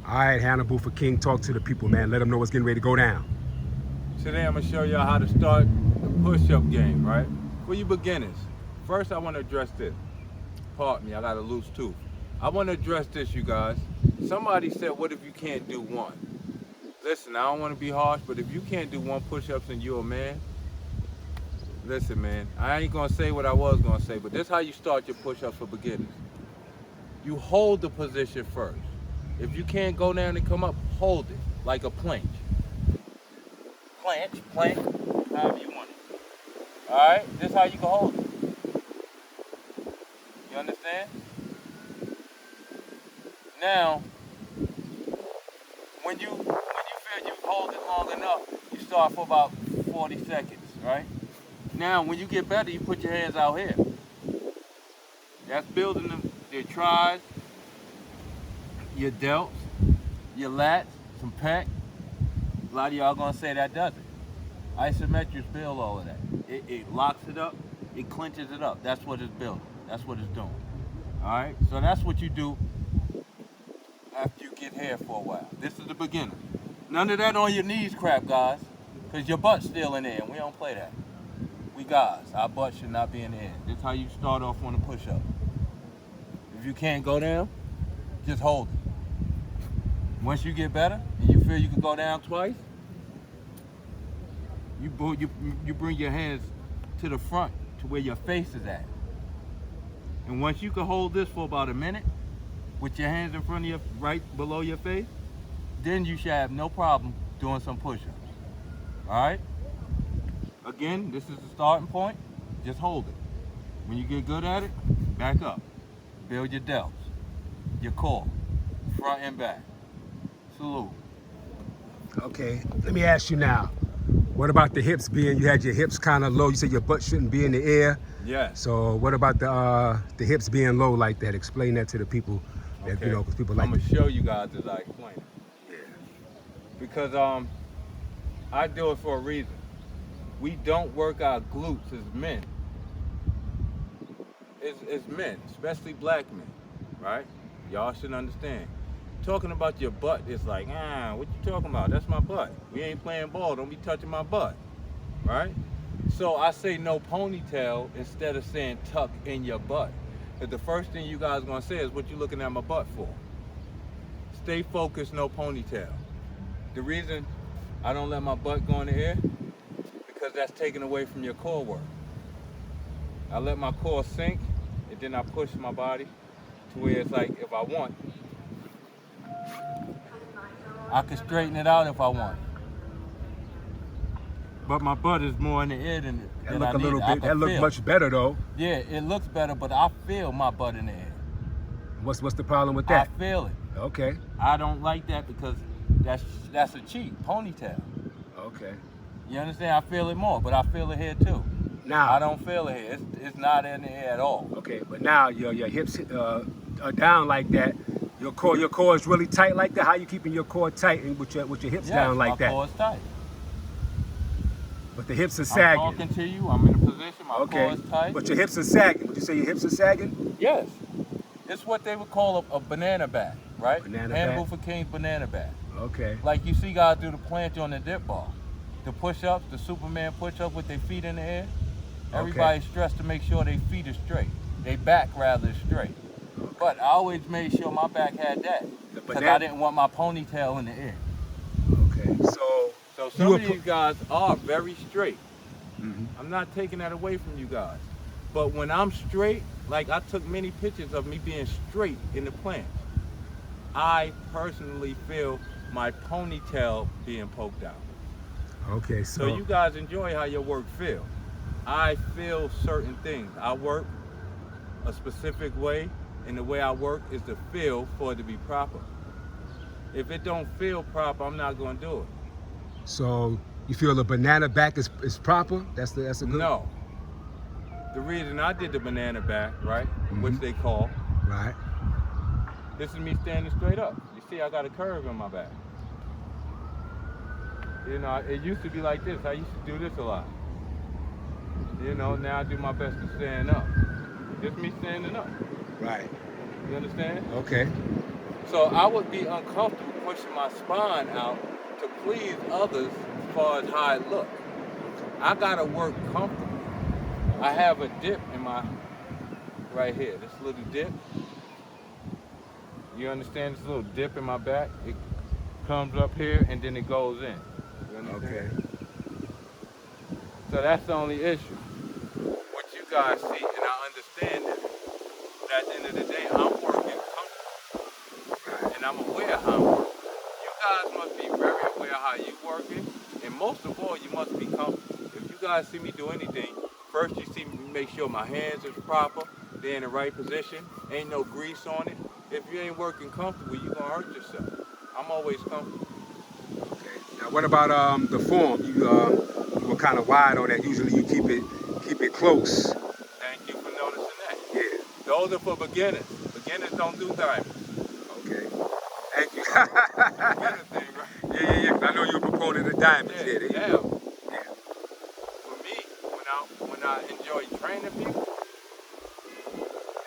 All right, Hannibal for King, talk to the people, man. Let them know what's getting ready to go down. Today I'm gonna show y'all how to start the push-up game, right? For you beginners. First I wanna address this. Pardon me, I got a loose tooth. I wanna address this, you guys. Somebody said, what if you can't do one? Listen, I don't wanna be harsh, but if you can't do one push-ups and you're a man, listen, man, I ain't gonna say what I was gonna say, but this is how you start your push-ups for beginners. You hold the position first. If you can't go down and come up, hold it, like a plank. Plank, however you want it. All right, this is how you can hold it. You understand? Now, when you feel you hold it long enough, you start for about 40 seconds, right? Now, when you get better, you put your hands out here. That's building your tries, your delts, your lats, some pec. A lot of y'all gonna say that doesn't. Isometrics build all of that. It locks it up, it clenches it up. That's what it's building. That's what it's doing. All right, so that's what you do after you get here for a while. This is the beginner. None of that on your knees crap, guys, because your butt's still in there, and we don't play that. We guys, our butt should not be in the air. This is how you start off on a push-up. If you can't go down, just hold it. Once you get better, and you feel you can go down twice, you bring your hands to the front to where your face is at. And once you can hold this for about a minute with your hands in front of you, right below your face, then you should have no problem doing some push-ups. All right? Again, this is the starting point. Just hold it. When you get good at it, back up. Build your delts, your core, front and back. Salute. Okay, let me ask you now. What about the hips being, you had your hips kind of low. You said your butt shouldn't be in the air. Yeah. So what about the hips being low like that? Explain that to the people. That, Okay. you know, because people like I'm going to show you guys as I explain it. Yeah. Because I do it for a reason. We don't work our glutes as men. It's men, especially black men, right? Y'all should understand. Talking about your butt is like, what you talking about? That's my butt. We ain't playing ball. Don't be touching my butt, right? So I say no ponytail instead of saying tuck in your butt. Because the first thing you guys are going to say is, what you looking at my butt for? Stay focused, no ponytail. The reason I don't let my butt go in the air, because that's taken away from your core work. I let my core sink, and then I push my body to where it's like, if I want, I can straighten it out if I want. But my butt is more in the air than That look I a little need. bit. That look much better though. Yeah, it looks better, but I feel my butt in the air. What's the problem with that? I feel it. Okay. I don't like that because that's a cheat, ponytail. Okay. You understand? I feel it more, but I feel it here too. Now I don't feel it here. It's not in the air at all. Okay, but now your hips are down like that. Your core is really tight like that. How you keeping your core tight and with your hips down like that? My core is tight. But the hips are sagging. I'm talking to you. I'm in a position. My core is tight. But your hips are sagging. Would you say your hips are sagging? Yes. It's what they would call a banana back, right? Banana Hannibal back? for King's banana back. Okay. Like you see guys do the planche on the dip bar. The push-ups, the Superman push-up with their feet in the air. Everybody's stressed to make sure their feet are straight. Their back rather is straight. Okay. But I always made sure my back had that. Because I didn't want my ponytail in the air. Okay, so some of these guys are very straight. Mm-hmm. I'm not taking that away from you guys. But when I'm straight, like I took many pictures of me being straight in the planche. I personally feel my ponytail being poked out. Okay, So you guys enjoy how your work feel. I feel certain things. I work a specific way, and the way I work is to feel for it to be proper. If it don't feel proper, I'm not going to do it. So you feel the banana back is proper? That's a good. No. The reason I did the banana back, right, which they call, right. This is me standing straight up. You see, I got a curve in my back. You know, it used to be like this. I used to do this a lot. You know, now I do my best to stand up. Just me standing up. Right. You understand? Okay. So I would be uncomfortable pushing my spine out to please others as far as how it looks. I gotta work comfortable. I have a dip in my, right here, this little dip. You understand this little dip in my back? It comes up here and then it goes in. You understand? Okay. So that's the only issue. What you guys see, and I understand that. At the end of the day, I'm working comfortable. And I'm aware how I'm working. You guys must be very aware how you working. And most of all, you must be comfortable. If you guys see me do anything, first you see me make sure my hands is proper, they're in the right position, ain't no grease on it. If you ain't working comfortable, you're gonna hurt yourself. I'm always comfortable. Okay. Now, what about the form? You were kind of wide on that. Usually, you keep it close. Thank you for noticing that. Yeah. Those are for beginners. Beginners don't do diamonds. Okay. Thank you. Beginner thing, right? Yeah. I know you're a proponent of diamonds. Yeah. For me, when I enjoy training people,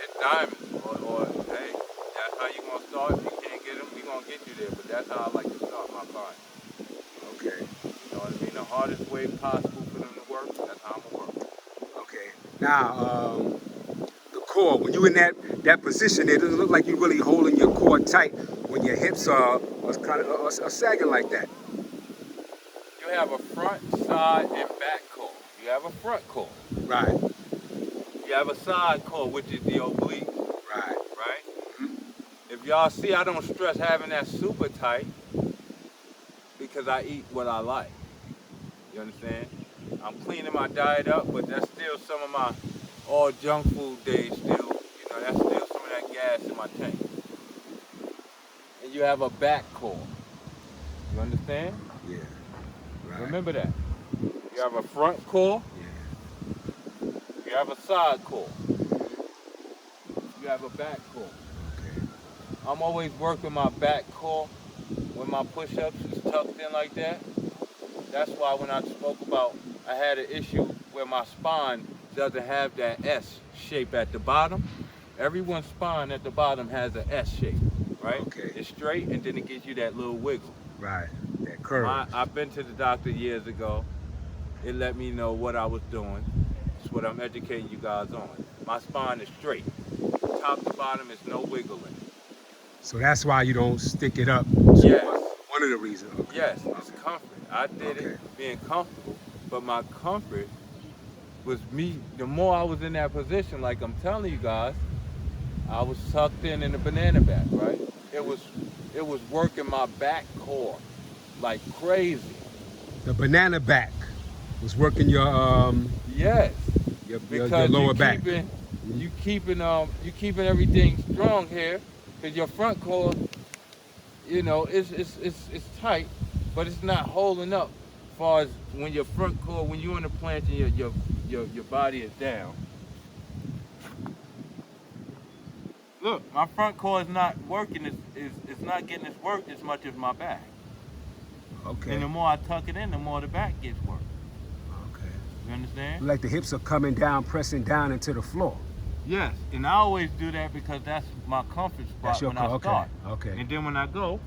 it's diamonds. Or hey, that's how you gonna start. If you can't get them, we gonna get you there. But that's how I like to start my clients. Okay. You know what I mean? The hardest way possible for them to work, that's how I'm gonna work. Okay. Now, the core, when you in that position, it doesn't look like you're really holding your core tight when your hips are kind of sagging like that. You have a front, side, and back core. You have a front core. Right. You have a side core, which is the oblique. Right. Right? Mm-hmm. If y'all see, I don't stress having that super tight because I eat what I like. You understand? I'm cleaning my diet up, but that's still some of my all junk food days still. You know, that's still some of that gas in my tank. And you have a back core. You understand? Yeah. Right. Remember that. You have a front core. Yeah. You have a side core. You have a back core. Okay. I'm always working my back core when my push-ups is tucked in like that. That's why when I spoke about I had an issue where my spine doesn't have that S shape at the bottom. Everyone's spine at the bottom has an S shape, right? Okay. It's straight and then it gives you that little wiggle. Right. That curve. I've been to the doctor years ago. It let me know what I was doing. It's what I'm educating you guys on. My spine is straight. Top to bottom is no wiggling. So that's why you don't stick it up. Yes. One of the reasons. Okay. Yes, it's comfort. I did Okay. it being comfortable, but my comfort was me. The more I was in that position, like I'm telling you guys, I was tucked in the banana back, right? It was working my back core like crazy. The banana back was working your Yes, your because lower back. You keeping everything strong here, because your front core, you know, it's tight, but it's not holding up. As far as when your front core, when you're in the plank and your body is down. Look, my front core is not working. It's not getting its work as much as my back. Okay. And the more I tuck it in, the more the back gets work. Okay. You understand? Like the hips are coming down, pressing down into the floor. Yes, and I always do that because that's my comfort spot That's your when I start. Okay. And then when I go,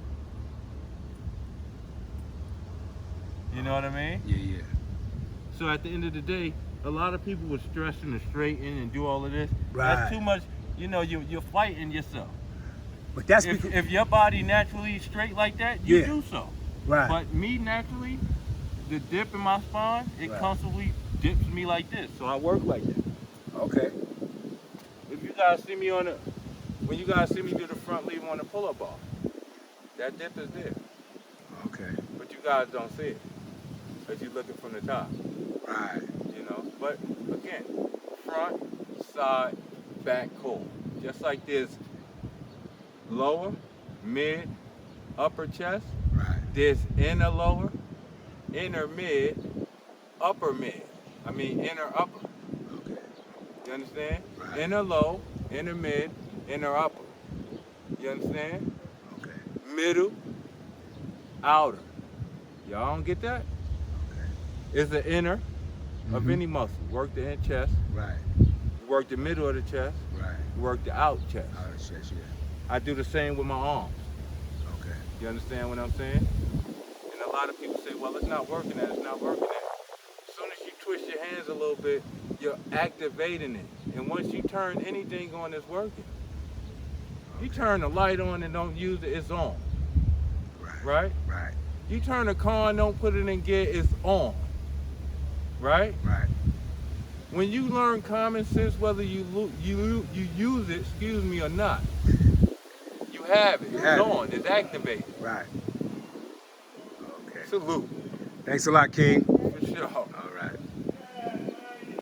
you know what I mean? Yeah. So at the end of the day, a lot of people would stress and straighten and do all of this. Right. That's too much. You know, you're fighting yourself. But that's If your body naturally is straight like that, you Yeah. do so. right. But me naturally, the dip in my spine, it Right. constantly dips me like this. So I work like that. Okay. If you guys see me when you guys see me do the front lever on the pull-up bar, that dip is there. Okay. But you guys don't see it because you're looking from the top. Right. You know, but again, front, side, back core. Just like this lower, mid, upper chest, Right. this inner lower, inner mid, upper mid. Inner upper. Okay. You understand? Right. Inner low, inner mid, inner upper. You understand? Okay. Middle, outer. Y'all don't get that? Okay. It's the inner of Mhm. any muscle. Work the in chest, Right. work the middle of the chest, Right. work the out chest. Out of chest, yeah. I do the same with my arms. Okay. You understand what I'm saying? And a lot of people say, well, it's not working at, it's not working at. As soon as you twist your hands a little bit, you're activating it. And once you turn anything on, it's working. You turn the light on and don't use it, it's on. Right? Right. You turn the car and don't put it in gear, it's on. Right? Right. When you learn common sense, whether you use it, excuse me, or not, you have it. It's on. It's activated. Right. Okay. Salute. Thanks a lot, King. For sure.